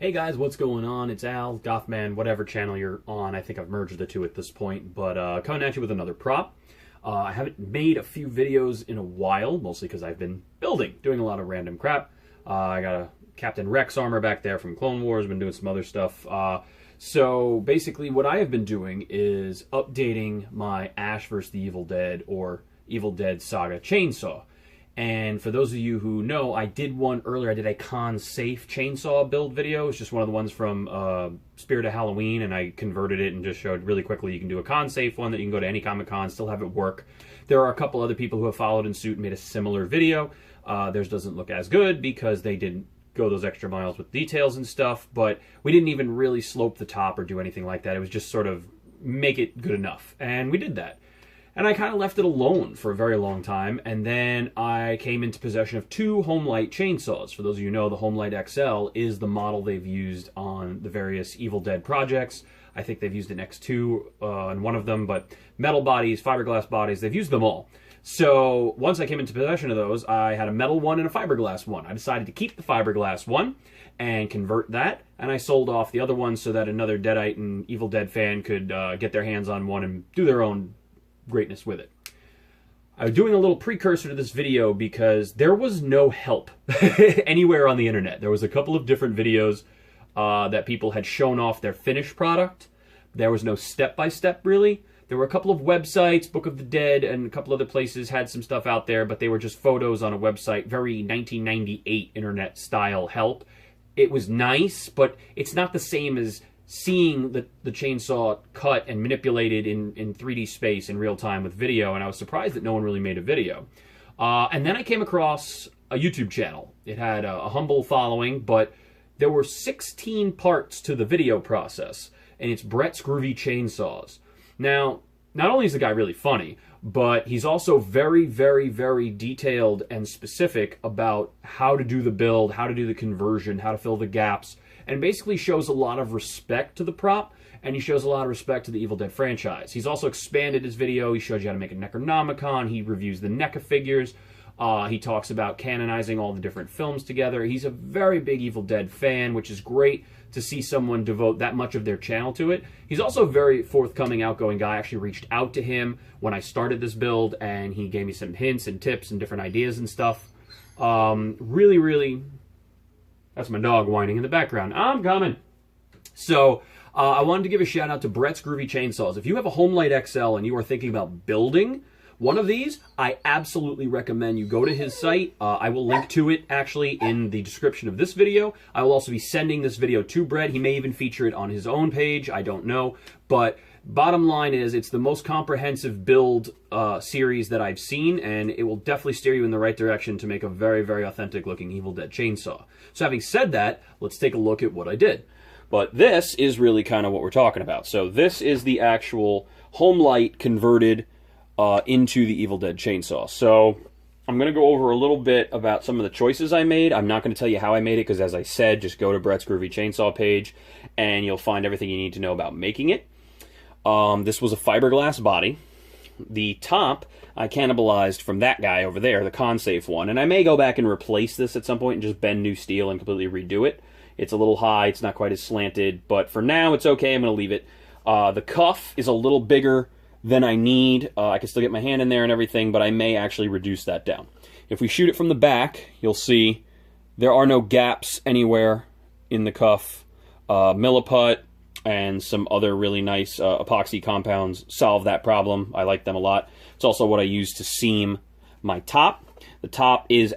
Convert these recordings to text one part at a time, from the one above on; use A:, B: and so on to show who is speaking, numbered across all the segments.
A: Hey guys, what's going on? It's Al, Gothman, whatever channel you're on. I think I've merged the two at this point, but coming at you with another prop. I haven't made a few videos in a while, mostly because I've been building, doing a lot of random crap. I got a Captain Rex armor back there from Clone Wars, been doing some other stuff. So basically what I have been doing is updating my Ash vs. the Evil Dead or Evil Dead Saga chainsaw. And for those of you who know, I did one earlier. I did a con-safe chainsaw build video. It's just one of the ones from Spirit of Halloween, and I converted it and just showed really quickly you can do a con-safe one that you can go to any Comic-Con, still have it work. There are a couple other people who have followed in suit and made a similar video. Theirs doesn't look as good because they didn't go those extra miles with details and stuff, but we didn't even really slope the top or do anything like that. It was just sort of make it good enough, and we did that. And I kind of left it alone for a very long time, and then I came into possession of two homelite chainsaws. For those of you who know, the homelite XL is the model they've used on the various Evil Dead projects. I think they've used an X2 on one of them, but metal bodies, fiberglass bodies, they've used them all. So once I came into possession of those, I had a metal one and a fiberglass one. I decided to keep the fiberglass one and convert that, and I sold off the other one so that another Deadite and Evil Dead fan could get their hands on one and do their own greatness with it. I was doing a little precursor to this video because there was no help anywhere on the internet. There was a couple of different videos that people had shown off their finished product. There was no step-by-step really. There were a couple of websites, Book of the Dead and a couple other places had some stuff out there, but they were just photos on a website, very 1998 internet style help. It was nice, but it's not the same as seeing the chainsaw cut and manipulated in 3D space in real time with video, and I was surprised that no one really made a video. And then I came across a YouTube channel. It had a humble following, but there were 16 parts to the video process, and it's Brett's Groovy Chainsaws. Now, not only is the guy really funny, but he's also very, very, very detailed and specific about how to do the build, how to do the conversion, how to fill the gaps, and basically shows a lot of respect to the prop, and he shows a lot of respect to the Evil Dead franchise. He's also expanded his video. He shows you how to make a Necronomicon. He reviews the NECA figures. He talks about canonizing all the different films together. He's a very big Evil Dead fan, which is great to see someone devote that much of their channel to it. He's also a very forthcoming, outgoing guy. I actually reached out to him when I started this build, and he gave me some hints and tips and different ideas and stuff. Really, really... That's my dog whining in the background. I'm coming. So I wanted to give a shout out to Brett's Groovy Chainsaws. If you have a homelite XL and you are thinking about building one of these, I absolutely recommend you go to his site. I will link to it actually in the description of this video. I will also be sending this video to Brett. He may even feature it on his own page. I don't know. But bottom line is, it's the most comprehensive build series that I've seen, and it will definitely steer you in the right direction to make a very, very authentic looking Evil Dead chainsaw. So having said that, let's take a look at what I did. But this is really kind of what we're talking about. So this is the actual homelite converted into the Evil Dead chainsaw. So I'm going to go over a little bit about some of the choices I made. I'm not going to tell you how I made it because, as I said, just go to Brett's Groovy Chainsaw page and you'll find everything you need to know about making it. This was a fiberglass body. The top I cannibalized from that guy over there, the con-safe one, and I may go back and replace this at some point and just bend new steel and completely redo it. It's a little high, it's not quite as slanted, but for now it's okay, I'm going to leave it. The cuff is a little bigger than I need. I can still get my hand in there and everything, but I may actually reduce that down. If we shoot it from the back, you'll see there are no gaps anywhere in the cuff. Milliput and some other really nice epoxy compounds solve that problem. I like them a lot. It's also what I use to seam my top. The top is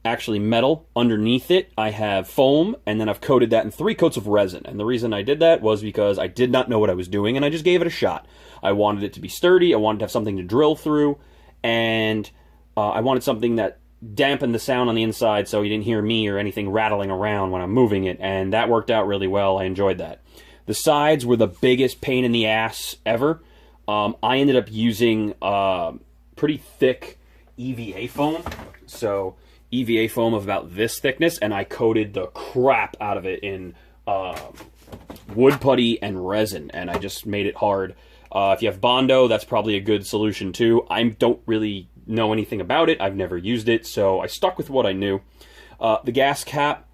A: actually metal. Underneath it, I have foam, and then I've coated that in 3 coats of resin. And the reason I did that was because I did not know what I was doing, and I just gave it a shot. I wanted it to be sturdy. I wanted to have something to drill through, and I wanted something that dampened the sound on the inside so you didn't hear me or anything rattling around when I'm moving it, and that worked out really well. I enjoyed that. The sides were the biggest pain in the ass ever. I ended up using pretty thick EVA foam. So EVA foam of about this thickness, and I coated the crap out of it in wood putty and resin, and I just made it hard. If you have Bondo, that's probably a good solution too. I don't really know anything about it. I've never used it, so I stuck with what I knew. The gas cap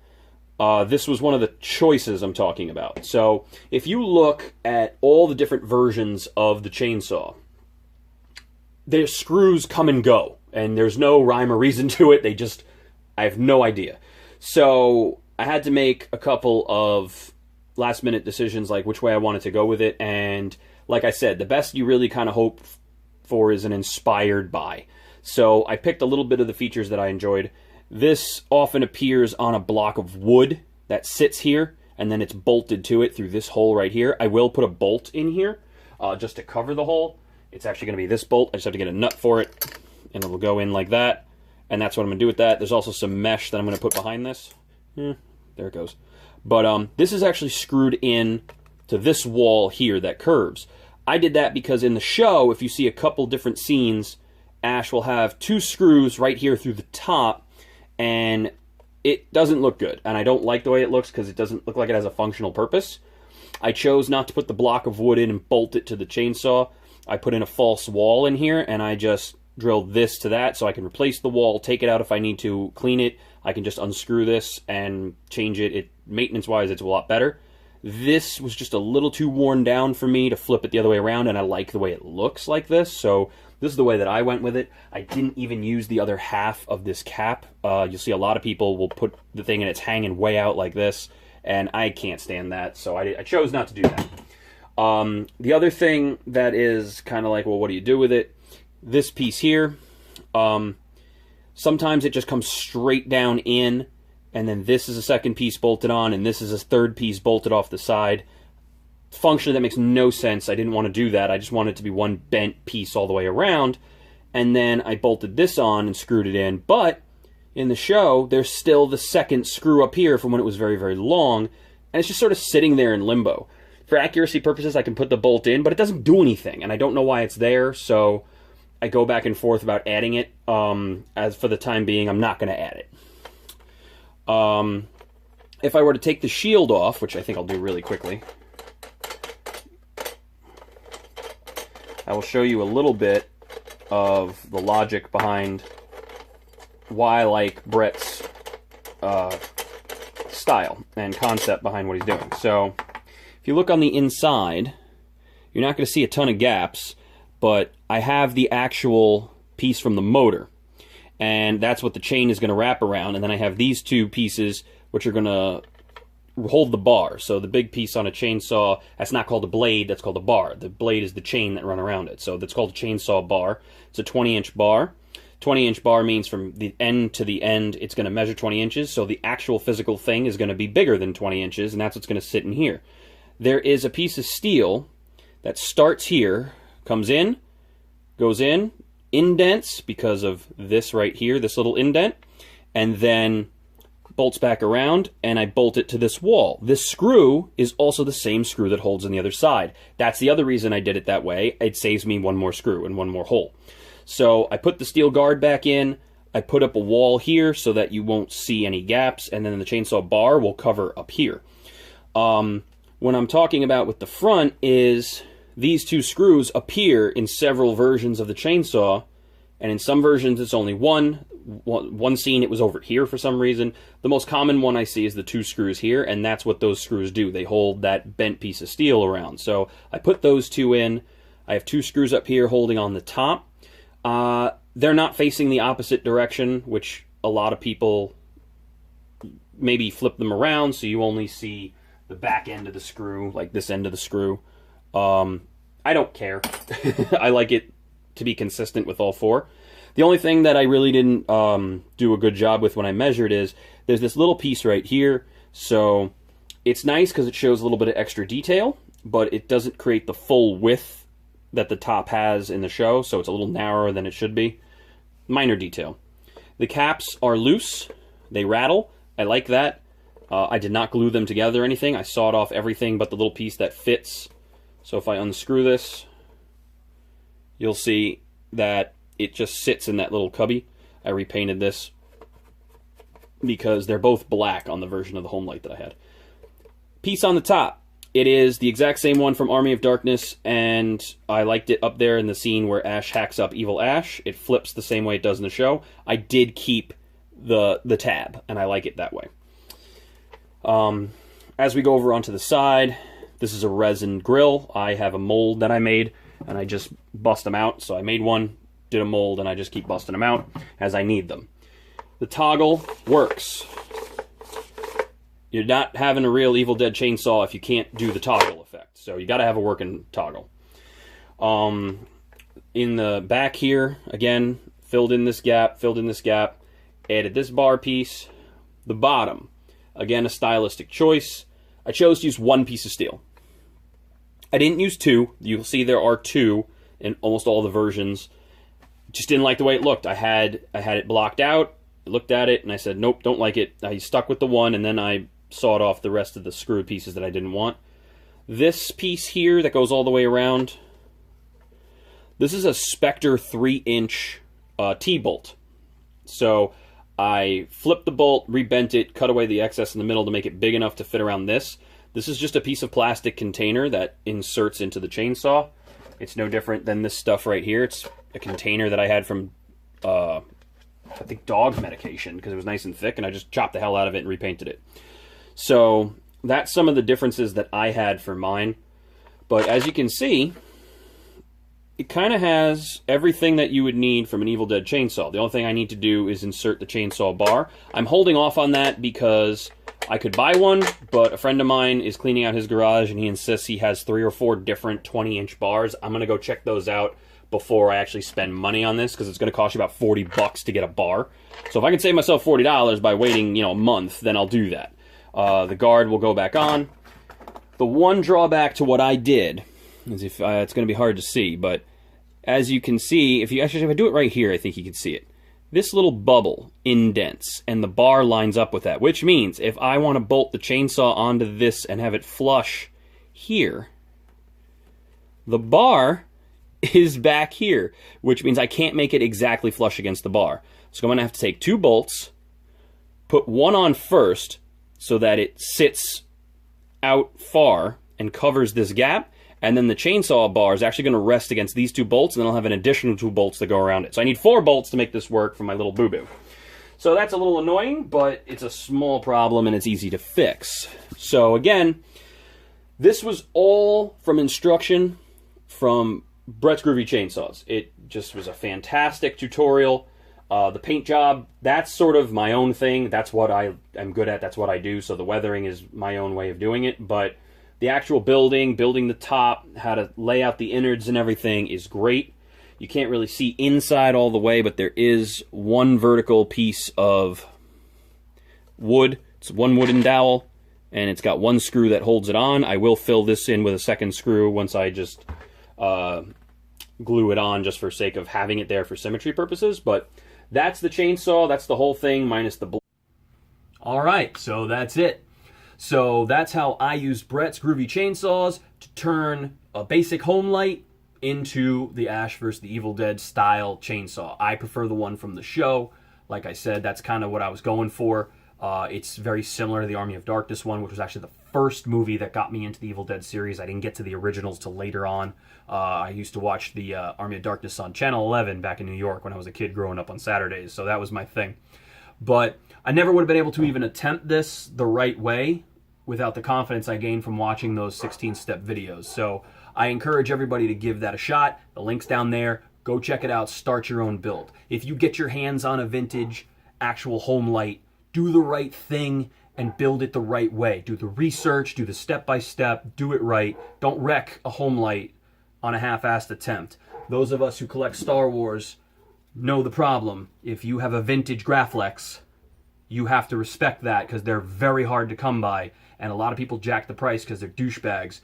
A: this was one of the choices I'm talking about. So if you look at all the different versions of the chainsaw, their screws come and go, and there's no rhyme or reason to it. I have no idea. So I had to make a couple of last-minute decisions, like which way I wanted to go with it, and like I said, the best you really kind of hope for is an inspired by. So I picked a little bit of the features that I enjoyed. This often appears on a block of wood that sits here, and then it's bolted to it through this hole right here. I will put a bolt in here just to cover the hole. It's actually going to be this bolt. I just have to get a nut for it, and it will go in like that. And that's what I'm going to do with that. There's also some mesh that I'm going to put behind this. There it goes. But this is actually screwed in to this wall here that curves. I did that because in the show, if you see a couple different scenes, Ash will have 2 screws right here through the top, and it doesn't look good. And I don't like the way it looks because it doesn't look like it has a functional purpose. I chose not to put the block of wood in and bolt it to the chainsaw. I put in a false wall in here, and I just drilled this to that so I can replace the wall, take it out if I need to, clean it. I can just unscrew this and change it. Maintenance-wise, it's a lot better. This was just a little too worn down for me to flip it the other way around, and I like the way it looks like this, so this is the way that I went with it. I didn't even use the other half of this cap. You'll see a lot of people will put the thing and it's hanging way out like this, and I can't stand that, so I chose not to do that. The other thing that is kind of like, well, what do you do with it? This piece here, sometimes it just comes straight down in, and then this is a second piece bolted on, and this is a third piece bolted off the side. Functionally, that makes no sense. I didn't want to do that. I just wanted it to be one bent piece all the way around, and then I bolted this on and screwed it in. But in the show, there's still the second screw up here from when it was very, very long, and it's just sort of sitting there in limbo. For accuracy purposes, I can put the bolt in, but it doesn't do anything, and I don't know why it's there, so I go back and forth about adding it. As for the time being, I'm not going to add it. If I were to take the shield off, which I think I'll do really quickly, I will show you a little bit of the logic behind why I like Brett's style and concept behind what he's doing. So, if you look on the inside, you're not going to see a ton of gaps, but I have the actual piece from the motor, and that's what the chain is going to wrap around, and then I have these 2 pieces which are going to hold the bar. So the big piece on a chainsaw, that's not called a blade, that's called a bar. The blade is the chain that run around it, so that's called a chainsaw bar. It's a 20-inch bar. 20-inch bar means from the end to the end it's going to measure 20 inches, so the actual physical thing is going to be bigger than 20 inches, and that's what's going to sit in here. There is a piece of steel that starts here, comes in, goes in, indents because of this right here, this little indent, and then bolts back around, and I bolt it to this wall. This screw is also the same screw that holds on the other side. That's the other reason I did it that way. It saves me one more screw and one more hole. So I put the steel guard back in, I put up a wall here so that you won't see any gaps, and then the chainsaw bar will cover up here. What I'm talking about with the front is these 2 screws appear in several versions of the chainsaw, and in some versions it's only one. One scene it was over here for some reason. The most common one I see is the 2 screws here, and that's what those screws do. They hold that bent piece of steel around. So I put those 2 in. I have 2 screws up here holding on the top. They're not facing the opposite direction, which a lot of people maybe flip them around so you only see the back end of the screw, like this end of the screw. I don't care. I like it to be consistent with all 4. The only thing that I really didn't do a good job with when I measured is there's this little piece right here. So it's nice because it shows a little bit of extra detail, but it doesn't create the full width that the top has in the show, so it's a little narrower than it should be. Minor detail. The caps are loose. They rattle. I like that. I did not glue them together or anything. I sawed off everything but the little piece that fits. So if I unscrew this, you'll see that it just sits in that little cubby. I repainted this because they're both black on the version of the homelite that I had. Piece on the top. It is the exact same one from Army of Darkness, and I liked it up there in the scene where Ash hacks up Evil Ash. It flips the same way it does in the show. I did keep the tab, and I like it that way. As we go over onto the side, this is a resin grill. I have a mold that I made, and I just bust them out. So I made one, did a mold, and I just keep busting them out as I need them. The toggle works. You're not having a real Evil Dead chainsaw if you can't do the toggle effect. So you got to have a working toggle. In the back here, again, filled in this gap, added this bar piece. The bottom, again, a stylistic choice. I chose to use one piece of steel. I didn't use two. You'll see there are two in almost all the versions. Just didn't like the way it looked. I had it blocked out, looked at it, and I said, nope, don't like it. I stuck with the one, and then I sawed off the rest of the screw pieces that I didn't want. This piece here that goes all the way around, this is a Spectre 3-inch T-bolt. So I flipped the bolt, rebent it, cut away the excess in the middle to make it big enough to fit around this. This is just a piece of plastic container that inserts into the chainsaw. It's no different than this stuff right here. It's a container that I had from, I think, dog medication, because it was nice and thick, and I just chopped the hell out of it and repainted it. So that's some of the differences that I had for mine. But as you can see, it kind of has everything that you would need from an Evil Dead chainsaw. The only thing I need to do is insert the chainsaw bar. I'm holding off on that because I could buy one, but a friend of mine is cleaning out his garage and he insists he has 3 or 4 different 20-inch bars. I'm going to go check those out before I actually spend money on this, because it's going to cost you about $40 to get a bar. So if I can save myself $40 by waiting, a month, then I'll do that. The guard will go back on. The one drawback to what I did is it's going to be hard to see, but as you can see, if I do it right here, I think you can see it. This little bubble indents, and the bar lines up with that, which means if I want to bolt the chainsaw onto this and have it flush here, the bar is back here, which means I can't make it exactly flush against the bar. So I'm going to have to take 2 bolts, put one on first so that it sits out far and covers this gap, and then the chainsaw bar is actually going to rest against these 2 bolts, and then I'll have an additional 2 bolts to go around it. So I need 4 bolts to make this work for my little boo-boo. So that's a little annoying, but it's a small problem and it's easy to fix. So again, this was all from instruction from Brett's Groovy Chainsaws. It just was a fantastic tutorial. The paint job, that's sort of my own thing. That's what I am good at. That's what I do. So the weathering is my own way of doing it. But the actual building the top, how to lay out the innards and everything is great. You can't really see inside all the way, but there is one vertical piece of wood. It's one wooden dowel, and it's got one screw that holds it on. I will fill this in with a second screw once I just glue it on, just for sake of having it there for symmetry purposes. But that's the chainsaw. That's the whole thing minus the... All right, so that's it. So that's how I used Brett's Groovy Chainsaws to turn a basic homelite into the Ash vs. the Evil Dead style chainsaw. I prefer the one from the show. Like I said, that's kind of what I was going for. It's very similar to the Army of Darkness one, which was actually the first movie that got me into the Evil Dead series. I didn't get to the originals till later on. I used to watch the Army of Darkness on Channel 11 back in New York when I was a kid growing up on Saturdays, so that was my thing. But I never would have been able to even attempt this the right way without the confidence I gained from watching those 16-step videos. So I encourage everybody to give that a shot. The link's down there. Go check it out. Start your own build. If you get your hands on a vintage actual homelite, do the right thing and build it the right way. Do the research, do the step-by-step, do it right. Don't wreck a homelite on a half-assed attempt. Those of us who collect Star Wars know the problem. If you have a vintage Graflex, you have to respect that, because they're very hard to come by, and a lot of people jack the price because they're douchebags.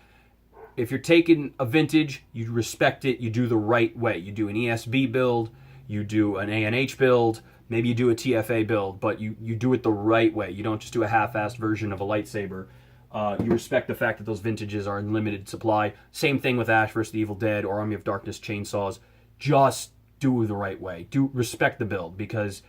A: If you're taking a vintage, you respect it, you do the right way. You do an ESB build, you do an ANH build, maybe you do a TFA build, but you do it the right way. You don't just do a half-assed version of a lightsaber. You respect the fact that those vintages are in limited supply. Same thing with Ash vs. the Evil Dead or Army of Darkness chainsaws. Just do it the right way. Respect the build, because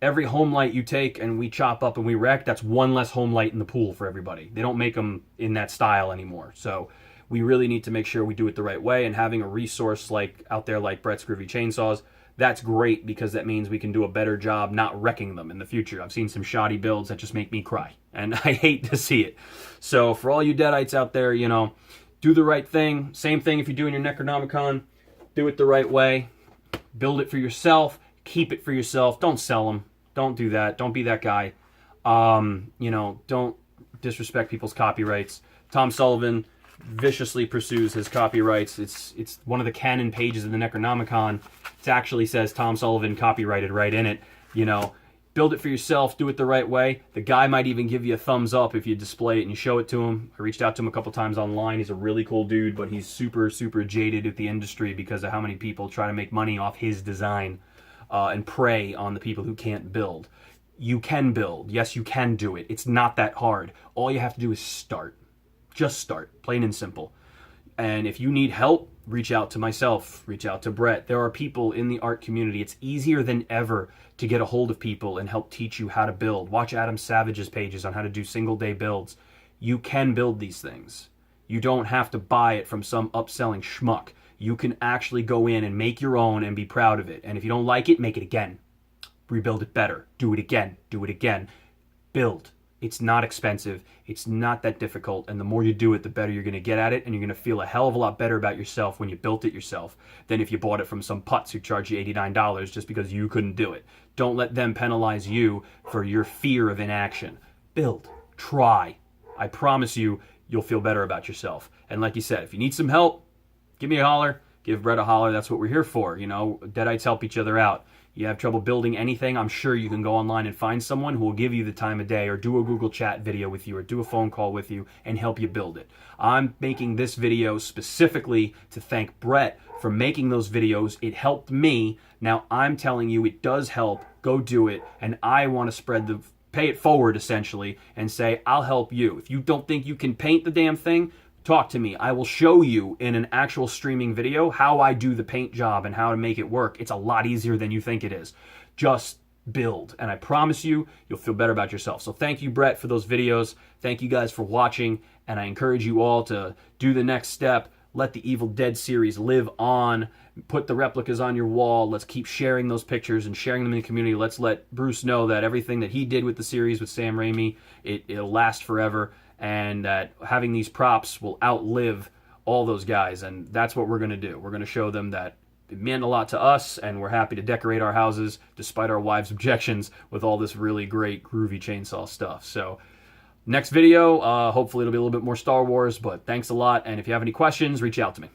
A: every homelite you take and we chop up and we wreck, that's one less homelite in the pool for everybody. They don't make them in that style anymore. So we really need to make sure we do it the right way, and having a resource out there like Brett's Groovy Chainsaws, that's great, because that means we can do a better job not wrecking them in the future. I've seen some shoddy builds that just make me cry. and I hate to see it. So for all you Deadites out there, you know, do the right thing. Same thing if you're doing your Necronomicon. Do it the right way. Build it for yourself. Keep it for yourself. Don't sell them. Don't do that. Don't be that guy. You know, don't disrespect people's copyrights. Tom Sullivan viciously pursues his copyrights. It's one of the canon pages of the Necronomicon. It actually says Tom Sullivan copyrighted right in it. You know, build it for yourself. Do it the right way. The guy might even give you a thumbs up if you display it and you show it to him. I reached out to him a couple times online. He's a really cool dude, but he's super, super jaded at the industry because of how many people try to make money off his design and prey on the people who can't build. You can build. Yes, you can do it. It's not that hard. All you have to do is start. Just start, plain and simple. And if you need help, reach out to myself, reach out to Brett. There are people in the art community. It's easier than ever to get a hold of people and help teach you how to build. Watch Adam Savage's pages on how to do single day builds. You can build these things. You don't have to buy it from some upselling schmuck. You can actually go in and make your own and be proud of it. And if you don't like it, make it again. Rebuild it better. Do it again. Do it again. Build. It's not expensive. It's not that difficult. And the more you do it, the better you're going to get at it. And you're going to feel a hell of a lot better about yourself when you built it yourself than if you bought it from some putz who charged you $89 just because you couldn't do it. Don't let them penalize you for your fear of inaction. Build. Try. I promise you, you'll feel better about yourself. And like you said, if you need some help, give me a holler. Give Brett a holler. That's what we're here for. You know, Deadites help each other out. You have trouble building anything, I'm sure you can go online and find someone who will give you the time of day or do a Google Chat video with you or do a phone call with you and help you build it. I'm making this video specifically to thank Brett for making those videos. It helped me. Now I'm telling you it does help. Go do it. And I want to pay it forward essentially and say, I'll help you. If you don't think you can paint the damn thing, talk to me. I will show you in an actual streaming video how I do the paint job and how to make it work. It's a lot easier than you think it is. Just build. And I promise you, you'll feel better about yourself. So thank you, Brett, for those videos. Thank you guys for watching. And I encourage you all to do the next step. Let the Evil Dead series live on. Put the replicas on your wall. Let's keep sharing those pictures and sharing them in the community. Let's let Bruce know that everything that he did with the series with Sam Raimi, it'll last forever. And that having these props will outlive all those guys. And that's what we're going to do. We're going to show them that it meant a lot to us, and we're happy to decorate our houses, despite our wives' objections, with all this really great, groovy chainsaw stuff. So, next video, hopefully it'll be a little bit more Star Wars, but thanks a lot. And if you have any questions, reach out to me.